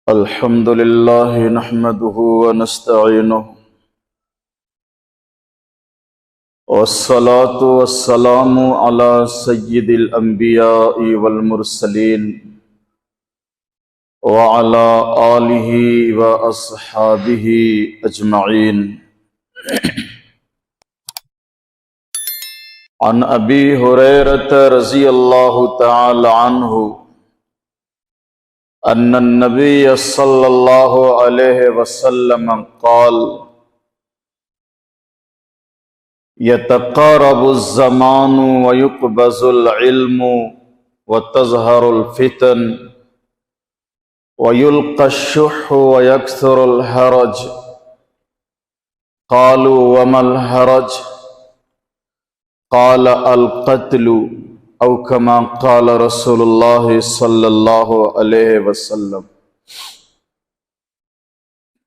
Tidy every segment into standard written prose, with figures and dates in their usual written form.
الحمد لله نحمده ونستعينه والصلاة والسلام على سيد الأنبياء والمرسلين وعلى آله وأصحابه أجمعين. عن أبي هريرة رضي الله تعالى عنه أن النبي صلى الله عليه وسلم قال: يتقارب الزمان ويقبض العلم وتظهر الفتن ويلقى الشح ويكثر الحرج. قالوا وما الحرج؟ قال القتل او كما قال رسول اللہ صلی اللہ علیہ وسلم.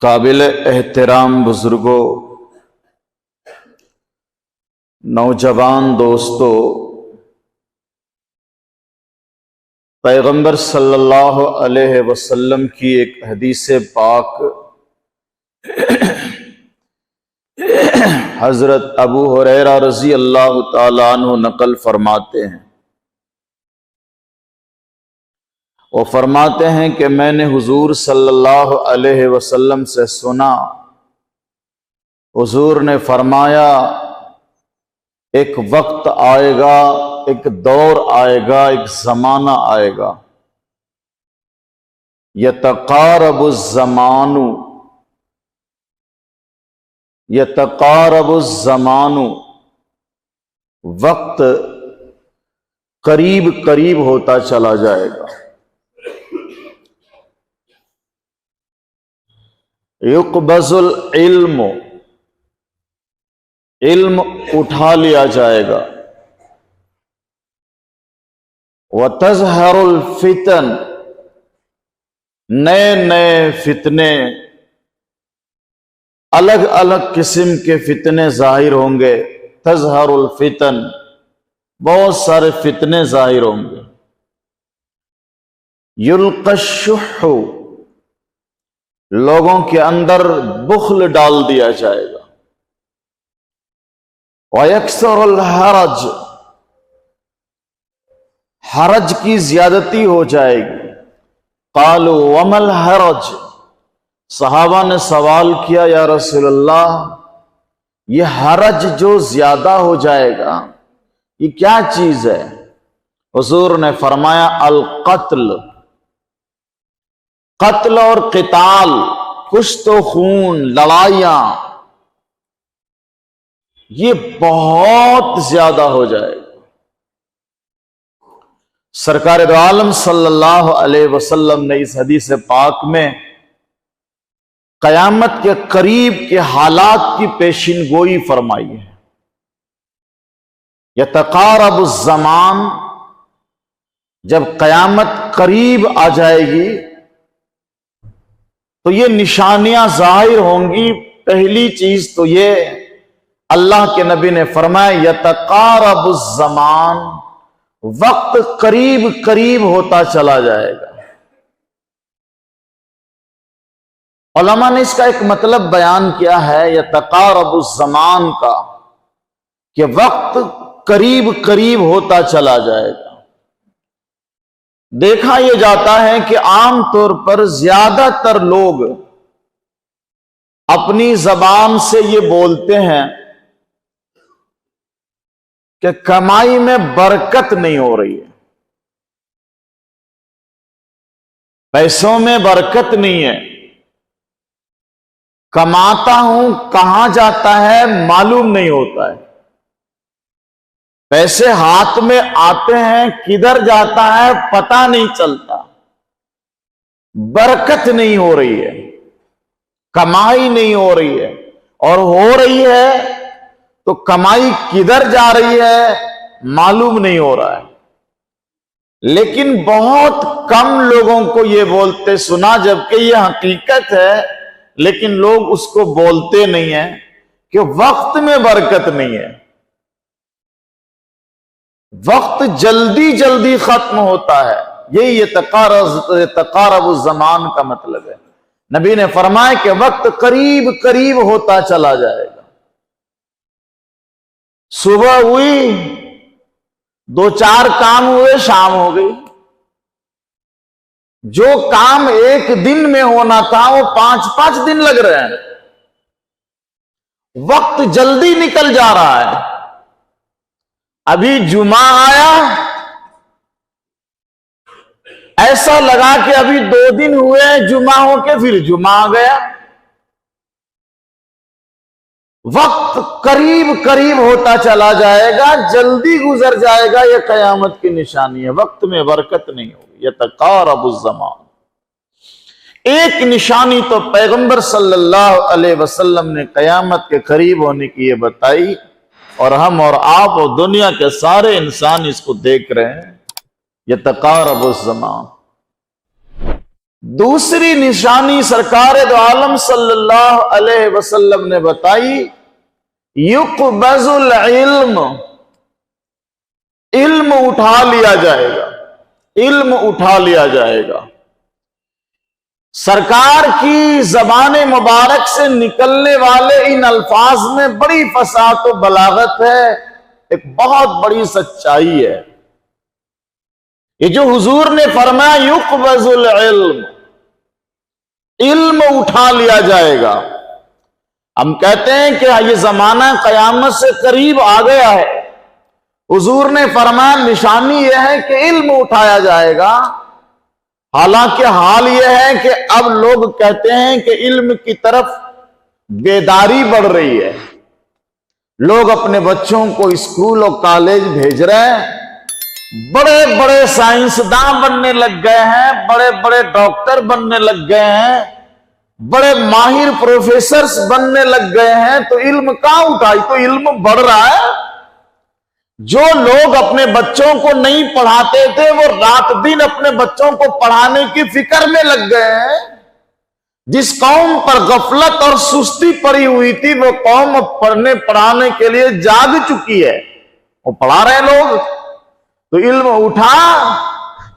قابل احترام بزرگوں، نوجوان دوستو، پیغمبر صلی اللہ علیہ وسلم کی ایک حدیث پاک حضرت ابو ہریرہ رضی اللہ تعالیٰ عنہ نقل فرماتے ہیں. وہ فرماتے ہیں کہ میں نے حضور صلی اللہ علیہ وسلم سے سنا، حضور نے فرمایا ایک وقت آئے گا، ایک دور آئے گا، ایک زمانہ آئے گا، یتقارب الزمان، یتقارب الزمان، وقت قریب قریب ہوتا چلا جائے گا. یقبض العلم، علم اٹھا لیا جائے گا. وتظہر الفتن، نئے نئے فتنے، الگ الگ قسم کے فتنے ظاہر ہوں گے. تظہر الفتن، بہت سارے فتنے ظاہر ہوں گے. یلقی الشح، لوگوں کے اندر بخل ڈال دیا جائے گا. وَيَكْثُرُ الْحَرَجُ، حرج کی زیادتی ہو جائے گی. قالوا وَمَا الْحَرَجُ، صحابہ نے سوال کیا یا رسول اللہ یہ حرج جو زیادہ ہو جائے گا یہ کیا چیز ہے؟ حضور نے فرمایا القتل، قتل اور قتال، کشت و خون، لڑائیاں، یہ بہت زیادہ ہو جائے گا. سرکار دو عالم صلی اللہ علیہ وسلم نے اس حدیث پاک میں قیامت کے قریب کے حالات کی پیشین گوئی فرمائی ہے. یتقارب الزمان، جب قیامت قریب آ جائے گی تو یہ نشانیاں ظاہر ہوں گی. پہلی چیز تو یہ اللہ کے نبی نے فرمایا یتقارب الزمان، وقت قریب قریب ہوتا چلا جائے گا. علماء نے اس کا ایک مطلب بیان کیا ہے یتقارب الزمان کا، کہ وقت قریب قریب ہوتا چلا جائے گا. دیکھا یہ جاتا ہے کہ عام طور پر زیادہ تر لوگ اپنی زبان سے یہ بولتے ہیں کہ کمائی میں برکت نہیں ہو رہی ہے، پیسوں میں برکت نہیں ہے، کماتا ہوں کہاں جاتا ہے معلوم نہیں ہوتا ہے، پیسے ہاتھ میں آتے ہیں کدھر جاتا ہے پتہ نہیں چلتا، برکت نہیں ہو رہی ہے، کمائی نہیں ہو رہی ہے، اور ہو رہی ہے تو کمائی کدھر جا رہی ہے معلوم نہیں ہو رہا ہے. لیکن بہت کم لوگوں کو یہ بولتے سنا، جبکہ یہ حقیقت ہے لیکن لوگ اس کو بولتے نہیں ہیں کہ وقت میں برکت نہیں ہے. وقت جلدی جلدی ختم ہوتا ہے، یہی یتقارب الزمان کا مطلب ہے۔ نبی نے فرمایا کہ وقت قریب قریب ہوتا چلا جائے گا۔ صبح ہوئی، 2-4 کام ہوئے، شام ہو گئی۔ جو کام ایک دن میں ہونا تھا وہ 5-5 دن لگ رہے ہیں۔ وقت جلدی نکل جا رہا ہے۔ ابھی جمعہ آیا، ایسا لگا کہ ابھی 2 دن ہوئے جمعہ ہو کے، پھر جمعہ آ گیا۔ وقت قریب قریب ہوتا چلا جائے گا، جلدی گزر جائے گا۔ یہ قیامت کی نشانی ہے۔ وقت میں برکت نہیں ہوگی۔ یتقارب الزمان۔ ایک نشانی تو پیغمبر صلی اللہ علیہ وسلم نے قیامت کے قریب ہونے کی یہ بتائی، اور ہم اور آپ اور دنیا کے سارے انسان اس کو دیکھ رہے ہیں۔ یتقارب الزمان۔ دوسری نشانی سرکار دو عالم صلی اللہ علیہ وسلم نے بتائی، یقبض العلم، علم اٹھا لیا جائے گا، علم اٹھا لیا جائے گا۔ سرکار کی زبان مبارک سے نکلنے والے ان الفاظ میں بڑی فصاحت و بلاغت ہے، ایک بہت بڑی سچائی ہے۔ یہ جو حضور نے فرمایا یقبض العلم، علم اٹھا لیا جائے گا۔ ہم کہتے ہیں کہ یہ زمانہ قیامت سے قریب آ گیا ہے۔ حضور نے فرمایا نشانی یہ ہے کہ علم اٹھایا جائے گا۔ حالانکہ حال یہ ہے کہ اب لوگ کہتے ہیں کہ علم کی طرف بیداری بڑھ رہی ہے۔ لوگ اپنے بچوں کو اسکول اور کالج بھیج رہے ہیں، بڑے بڑے سائنسداں بننے لگ گئے ہیں، بڑے بڑے ڈاکٹر بننے لگ گئے ہیں، بڑے ماہر پروفیسرز بننے لگ گئے ہیں، تو علم کہاں اٹھائی؟ تو علم بڑھ رہا ہے۔ جو لوگ اپنے بچوں کو نہیں پڑھاتے تھے وہ رات دن اپنے بچوں کو پڑھانے کی فکر میں لگ گئے ہیں۔ جس قوم پر غفلت اور سستی پڑی ہوئی تھی وہ قوم اب پڑھنے پڑھانے کے لیے جاگ چکی ہے، وہ پڑھا رہے لوگ۔ تو علم اٹھا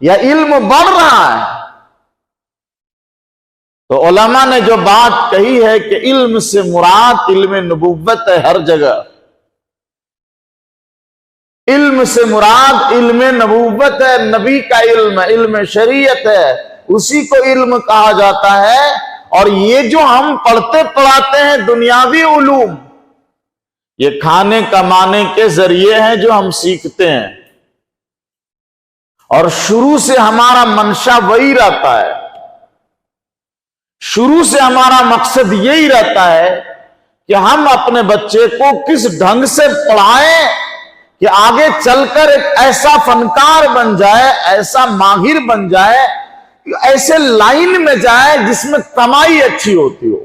یا علم بڑھ رہا ہے؟ تو علماء نے جو بات کہی ہے کہ علم سے مراد علم نبوت ہے ہر جگہ۔ علم سے مراد علم نبوت ہے، نبی کا علم ہے، علم شریعت ہے، اسی کو علم کہا جاتا ہے۔ اور یہ جو ہم پڑھتے پڑھاتے ہیں دنیاوی علوم، یہ کھانے کمانے کے ذریعے ہیں جو ہم سیکھتے ہیں، اور شروع سے ہمارا منشا وہی رہتا ہے، شروع سے ہمارا مقصد یہی رہتا ہے کہ ہم اپنے بچے کو کس ڈھنگ سے پڑھائیں کہ آگے چل کر ایک ایسا فنکار بن جائے، ایسا ماہر بن جائے، ایسے لائن میں جائے جس میں کمائی اچھی ہوتی ہو۔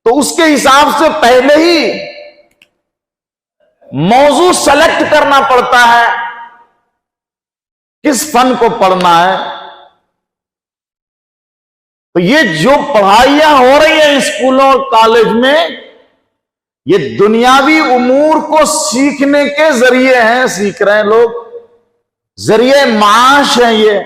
تو اس کے حساب سے پہلے ہی موضوع سلیکٹ کرنا پڑتا ہے، کس فن کو پڑھنا ہے۔ تو یہ جو پڑھائیاں ہو رہی ہیں اسکولوں اور کالج میں، یہ دنیاوی امور کو سیکھنے کے ذریعے ہیں، سیکھ رہے ہیں لوگ، ذریعے معاش ہیں۔ یہ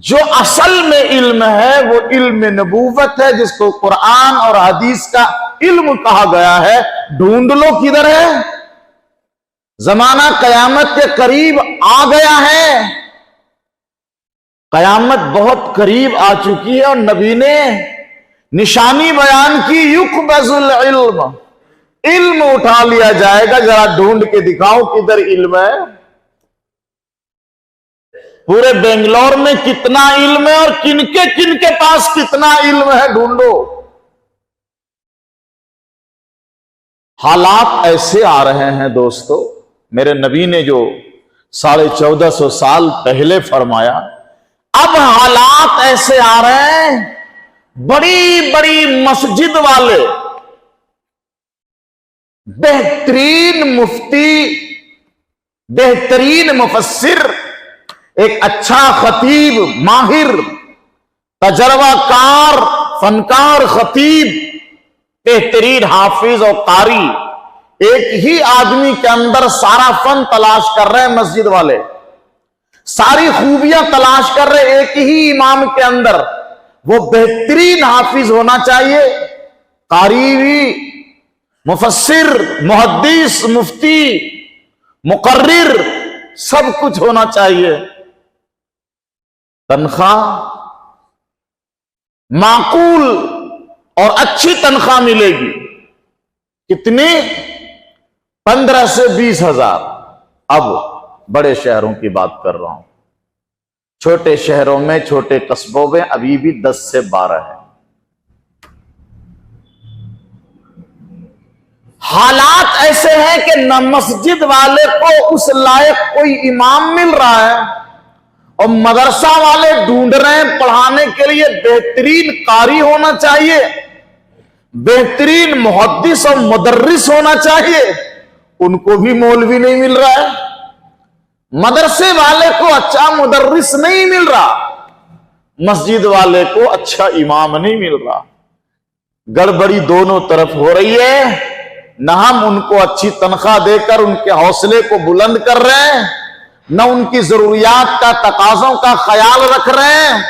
جو اصل میں علم ہے وہ علم نبوت ہے، جس کو قرآن اور حدیث کا علم کہا گیا ہے۔ ڈھونڈ لو کدھر ہے؟ زمانہ قیامت کے قریب آ گیا ہے، قیامت بہت قریب آ چکی ہے، اور نبی نے نشانی بیان کی، یقبض العلم، علم اٹھا لیا جائے گا۔ ذرا ڈھونڈ کے دکھاؤ کدھر علم ہے۔ پورے بنگلور میں کتنا علم ہے اور کن کے پاس کتنا علم ہے، ڈھونڈو۔ حالات ایسے آ رہے ہیں دوستو، میرے نبی نے جو 1450 سال پہلے فرمایا، اب حالات ایسے آ رہے ہیں، بڑی بڑی مسجد والے، بہترین مفتی، بہترین مفسر، ایک اچھا خطیب، ماہر، تجربہ کار، فنکار خطیب، بہترین حافظ اور قاری، ایک ہی آدمی کے اندر سارا فن تلاش کر رہے ہیں مسجد والے۔ ساری خوبیاں تلاش کر رہے ایک ہی امام کے اندر. وہ بہترین حافظ ہونا چاہیے، قاری بھی، مفسر، محدث، مفتی، مقرر، سب کچھ ہونا چاہیے. تنخواہ معقول اور اچھی تنخواہ ملے گی. کتنی؟ 15 سے 20 ہزار. اب بڑے شہروں کی بات کر رہا ہوں. چھوٹے شہروں میں، چھوٹے قصبوں میں ابھی بھی 10 سے 12 ہے. حالات ایسے ہیں کہ نہ مسجد والے کو اس لائق کوئی امام مل رہا ہے، اور مدرسہ والے ڈھونڈ رہے ہیں پڑھانے کے لیے بہترین قاری ہونا چاہیے، بہترین محدث اور مدرس ہونا چاہیے. ان کو بھی مولوی نہیں مل رہا ہے. مدرسے والے کو اچھا مدرس نہیں مل رہا، مسجد والے کو اچھا امام نہیں مل رہا. گڑبڑی دونوں طرف ہو رہی ہے. نہ ہم ان کو اچھی تنخواہ دے کر ان کے حوصلے کو بلند کر رہے ہیں، نہ ان کی ضروریات کا، تقاضوں کا خیال رکھ رہے ہیں،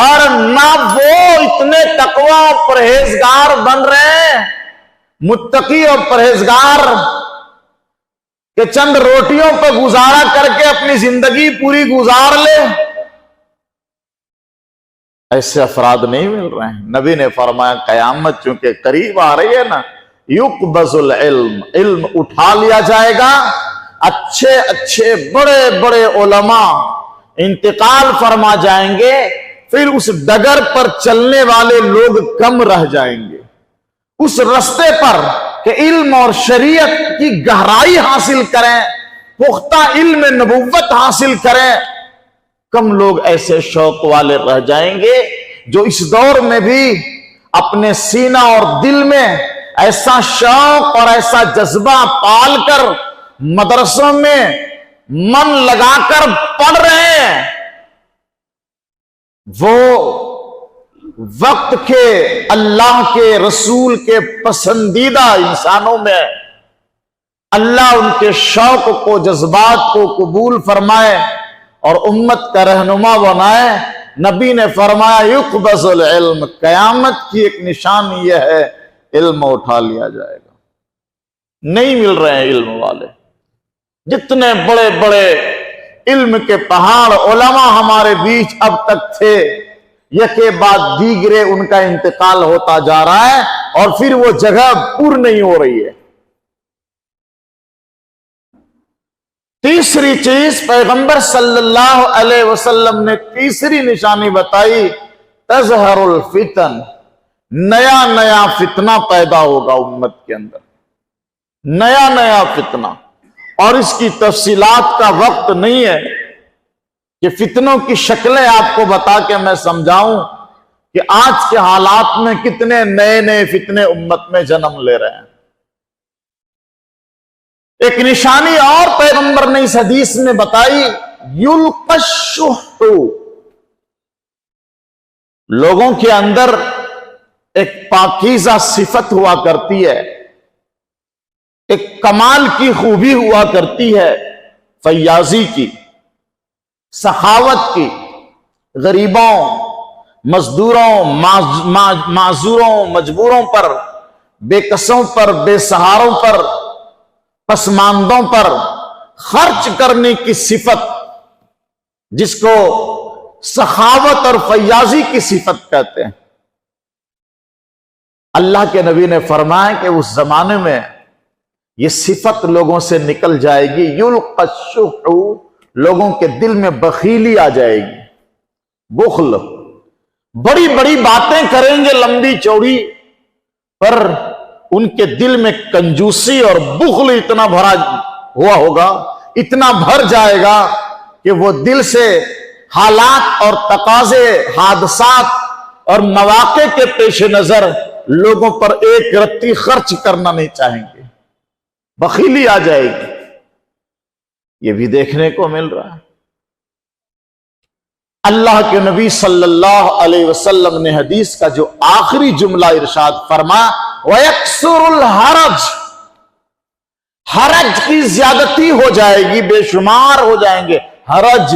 اور نہ وہ اتنے تقوی اور پرہیزگار بن رہے ہیں، متقی اور پرہیزگار کہ چند روٹیوں پہ گزارا کر کے اپنی زندگی پوری گزار لے. ایسے افراد نہیں مل رہے ہیں. نبی نے فرمایا قیامت چونکہ قریب آ رہی ہے نا، یقبض العلم، علم اٹھا لیا جائے گا. اچھے اچھے بڑے بڑے علماء انتقال فرما جائیں گے. پھر اس ڈگر پر چلنے والے لوگ کم رہ جائیں گے. اس رستے پر کہ علم اور شریعت کی گہرائی حاصل کریں، پختہ علم نبوت حاصل کریں، کم لوگ ایسے شوق والے رہ جائیں گے جو اس دور میں بھی اپنے سینہ اور دل میں ایسا شوق اور ایسا جذبہ پال کر مدرسوں میں من لگا کر پڑھ رہے ہیں. وہ وقت کے اللہ کے رسول کے پسندیدہ انسانوں میں. اللہ ان کے شوق کو، جذبات کو قبول فرمائے اور امت کا رہنما بنائے. نبی نے فرمایا یقبض العلم، قیامت کی ایک نشانی یہ ہے علم اٹھا لیا جائے گا. نہیں مل رہے ہیں علم والے. جتنے بڑے بڑے علم کے پہاڑ علماء ہمارے بیچ اب تک تھے، یکے بعد دیگرے ان کا انتقال ہوتا جا رہا ہے، اور پھر وہ جگہ پر نہیں ہو رہی ہے. تیسری چیز پیغمبر صلی اللہ علیہ وسلم نے تیسری نشانی بتائی، تظہر الفتن، نیا نیا فتنہ پیدا ہوگا امت کے اندر، نیا نیا فتنہ. اور اس کی تفصیلات کا وقت نہیں ہے کہ فتنوں کی شکلیں آپ کو بتا کے میں سمجھاؤں کہ آج کے حالات میں کتنے نئے نئے فتنے امت میں جنم لے رہے ہیں. ایک نشانی اور پیغمبر نے اس حدیث میں بتائی، یلقی الشح، لوگوں کے اندر ایک پاکیزہ صفت ہوا کرتی ہے، ایک کمال کی خوبی ہوا کرتی ہے، فیاضی کی، سخاوت کی، غریبوں، مزدوروں، معذوروں، مجبوروں پر، بے کسوں پر، بے سہاروں پر، پسماندوں پر خرچ کرنے کی صفت، جس کو سخاوت اور فیاضی کی صفت کہتے ہیں. اللہ کے نبی نے فرمایا کہ اس زمانے میں یہ صفت لوگوں سے نکل جائے گی. یلقی الشح، لوگوں کے دل میں بخیلی آ جائے گی، بخل. بڑی بڑی باتیں کریں گے لمبی چوڑی، پر ان کے دل میں کنجوسی اور بخل اتنا بھرا ہوا ہوگا، اتنا بھر جائے گا کہ وہ دل سے حالات اور تقاضے، حادثات اور مواقع کے پیش نظر لوگوں پر ایک رتی خرچ کرنا نہیں چاہیں گے، بخیلی آ جائے گی. یہ بھی دیکھنے کو مل رہا ہے. اللہ کے نبی صلی اللہ علیہ وسلم نے حدیث کا جو آخری جملہ ارشاد فرمایا، وَيَكْسُرُ الْحَرَجِ، حرج کی زیادتی ہو جائے گی، بے شمار ہو جائیں گے حرج.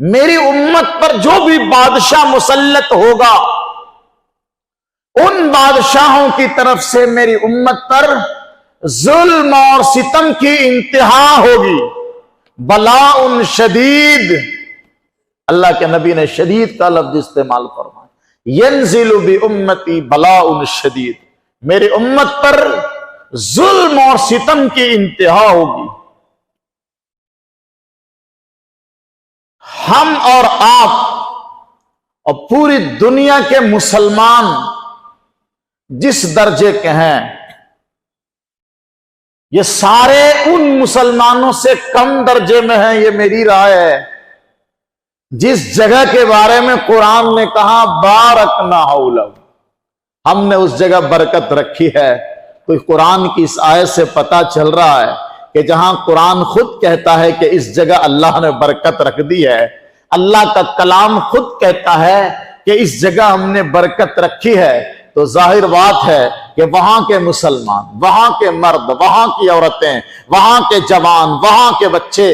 میری امت پر جو بھی بادشاہ مسلط ہوگا ان بادشاہوں کی طرف سے میری امت پر ظلم اور ستم کی انتہا ہوگی. بلاء شدید، اللہ کے نبی نے شدید کا لفظ استعمال فرمایا. ینزل بامتی بلاء شدید، میری امت پر ظلم اور ستم کی انتہا ہوگی. ہم اور آپ اور پوری دنیا کے مسلمان جس درجے کے ہیں، یہ سارے ان مسلمانوں سے کم درجے میں ہیں. یہ میری رائے ہے. جس جگہ کے بارے میں قرآن نے کہا بارکنا حولہ، ہم نے اس جگہ برکت رکھی ہے. کوئی قرآن کی اس آیت سے پتہ چل رہا ہے کہ جہاں قرآن خود کہتا ہے کہ اس جگہ اللہ نے برکت رکھ دی ہے، اللہ کا کلام خود کہتا ہے کہ اس جگہ ہم نے برکت رکھی ہے، تو ظاہر بات ہے کہ وہاں کے مسلمان، وہاں کے مرد، وہاں کی عورتیں، وہاں کے جوان، وہاں کے بچے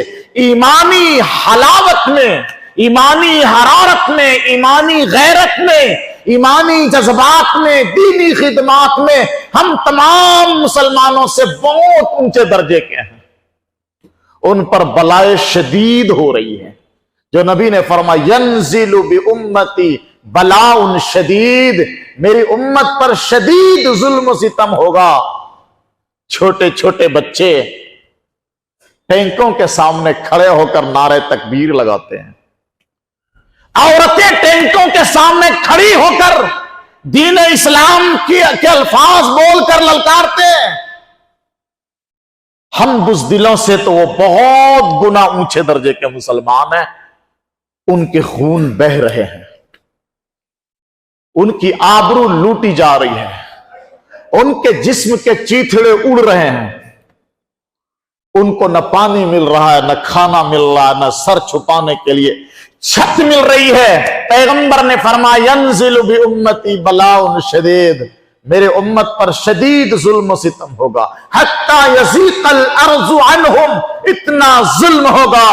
ایمانی حلاوت میں، ایمانی حرارت میں، ایمانی غیرت میں، ایمانی جذبات میں، دینی خدمات میں ہم تمام مسلمانوں سے بہت اونچے درجے کے ہیں. ان پر بلائے شدید ہو رہی ہے. جو نبی نے فرمایا ینزل بامتی بلاء شدید، میری امت پر شدید ظلم و ستم ہوگا. چھوٹے چھوٹے بچے ٹینکوں کے سامنے کھڑے ہو کر نعرے تکبیر لگاتے ہیں. عورتیں ٹینکوں کے سامنے کھڑی ہو کر دین اسلام کے الفاظ بول کر للکارتے ہیں. ہم بزدلوں سے تو وہ بہت گنا اونچے درجے کے مسلمان ہیں. ان کے خون بہ رہے ہیں، ان کی آبرو لوٹی جا رہی ہے، ان کے جسم کے چیتھڑے اڑ رہے ہیں. ان کو نہ پانی مل رہا ہے، نہ کھانا مل رہا ہے، نہ سر چھپانے کے لیے چھت مل رہی ہے. پیغمبر نے فرمایا ینزل بامتی بلاء شدید، میرے امت پر شدید ظلم و ستم ہوگا. حتی یضیق الارض عنہم، اتنا ظلم ہوگا،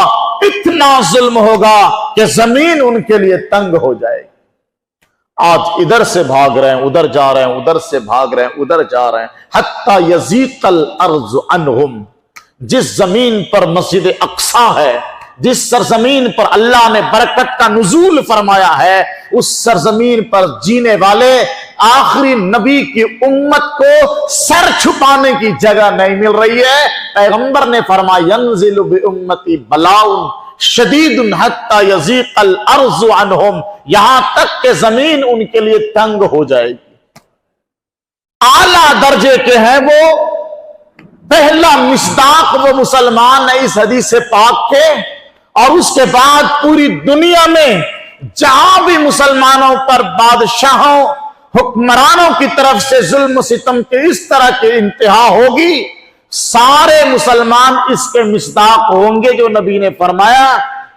اتنا ظلم ہوگا کہ زمین ان کے لیے تنگ ہو جائے گی. آج ادھر سے بھاگ رہے ہیں، ادھر جا رہے ہیں، ادھر سے بھاگ رہے ہیں، ادھر جا رہے ہیں. حتی یضیق الارض عنہم، جس زمین پر مسجد اقصی ہے، جس سرزمین پر اللہ نے برکت کا نزول فرمایا ہے، اس سرزمین پر جینے والے آخری نبی کی امت کو سر چھپانے کی جگہ نہیں مل رہی ہے. پیغمبر نے فرمایا ینزل بامتی بلاء شدید حتی یضیق الارض عنہم، یہاں تک کہ زمین ان کے لیے تنگ ہو جائے گی. اعلیٰ درجے کے ہیں وہ. پہلا مصداق وہ مسلمان ہے اس حدیث پاک کے، اور اس کے بعد پوری دنیا میں جہاں بھی مسلمانوں پر بادشاہوں، حکمرانوں کی طرف سے ظلم و ستم کے اس طرح کی انتہا ہوگی، سارے مسلمان اس کے مصداق ہوں گے جو نبی نے فرمایا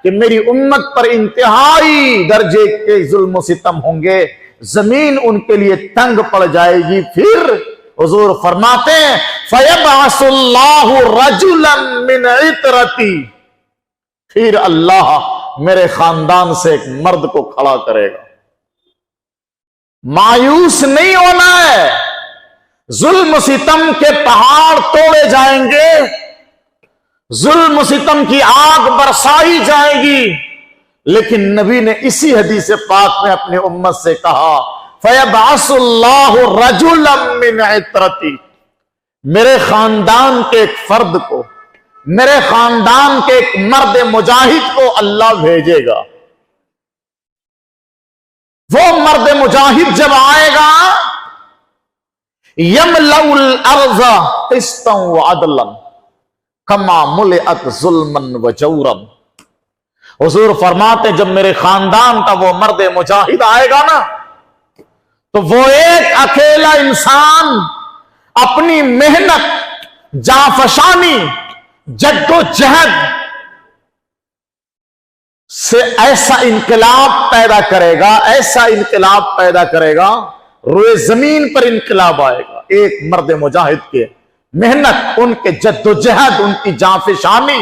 کہ میری امت پر انتہائی درجے کے ظلم و ستم ہوں گے، زمین ان کے لیے تنگ پڑ جائے گی. پھر حضور فرماتے ہیں فَيَبْعَثُ اللَّهُ رَجُلًا مِّنْ عِطْرَتِي، پھر اللہ میرے خاندان سے ایک مرد کو کھڑا کرے گا. مایوس نہیں ہونا ہے. ظلم و ستم کے پہاڑ توڑے جائیں گے، ظلم و ستم کی آگ برسائی جائے گی، لیکن نبی نے اسی حدیث پاک میں اپنی امت سے کہا فَيَبْعَثُ اللَّهُ رَجُلًا مِّنْ عِطْرَتِي، میرے خاندان کے ایک فرد کو، میرے خاندان کے ایک مرد مجاہد کو اللہ بھیجے گا. وہ مرد مجاہد جب آئے گا يَمْلَأُ الْأَرْضَ قِسْطًا وَعَدْلًا كَمَا مُلِئَتْ ظُلْمًا وَجَوْرًا. حضور فرماتے جب میرے خاندان کا وہ مرد مجاہد آئے گا نا، تو وہ ایک اکیلا انسان اپنی محنت، جانفشانی، جد و جہد سے ایسا انقلاب پیدا کرے گا، ایسا انقلاب پیدا کرے گا، روئے زمین پر انقلاب آئے گا. ایک مرد مجاہد کے محنت، ان کے جد و جہد، ان کی جانفشانی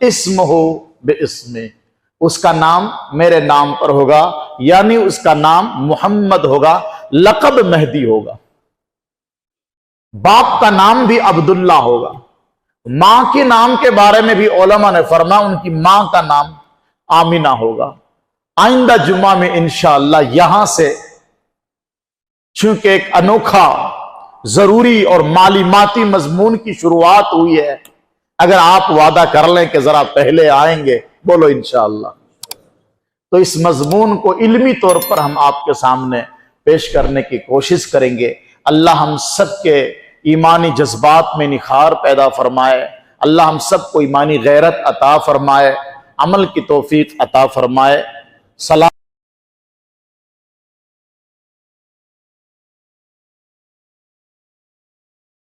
اسمہ باسمی، اس کا نام میرے نام پر ہوگا، یعنی اس کا نام محمد ہوگا، لقب مہدی ہوگا۔ باپ کا نام بھی عبداللہ ہوگا۔ ماں کے نام کے بارے میں بھی علماء نے فرمایا ان کی ماں کا نام آمینہ ہوگا۔ آئندہ جمعہ میں انشاءاللہ یہاں سے، چونکہ ایک انوکھا ضروری اور معلوماتی مضمون کی شروعات ہوئی ہے، اگر آپ وعدہ کر لیں کہ ذرا پہلے آئیں گے، بولو انشاءاللہ، تو اس مضمون کو علمی طور پر ہم آپ کے سامنے پیش کرنے کی کوشش کریں گے۔ اللہ ہم سب کے ایمانی جذبات میں نکھار پیدا فرمائے، اللہ ہم سب کو ایمانی غیرت عطا فرمائے، عمل کی توفیق عطا فرمائے۔ سلام